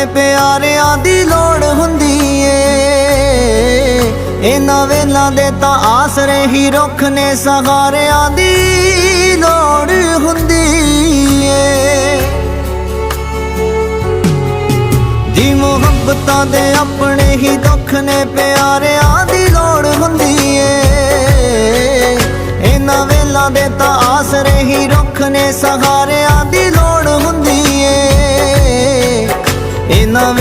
ਨੇ ਪਿਆਰਿਆਂ ਦੀ ਲੋੜ ਹੁੰਦੀ ਏ। ਇਹਨਾਂ ਵੇਲਾਂ ਦੇ ਤਾਂ ਆਸਰੇ ਹੀ ਰੁੱਖ ਨੇ, ਸਹਾਰਿਆਂ ਦੀ ਲੋੜ ਹੁੰਦੀ ਏ। ਜੀ ਮੁਹੱਬਤਾਂ ਦੇ ਆਪਣੇ ਹੀ ਦੁੱਖ ਨੇ, ਪਿਆਰਿਆਂ ਦੀ ਲੋੜ ਹੁੰਦੀ ਏ। ਇਹਨਾਂ ਵੇਲਾਂ ਦੇ ਤਾਂ ਆਸਰੇ ਹੀ ਰੁੱਖ ਨੇ, ਸਹਾਰਿਆਂ ਦੀ ਲੋੜ ਹੁੰਦੀ ਏ। ਇਹਨਾਂ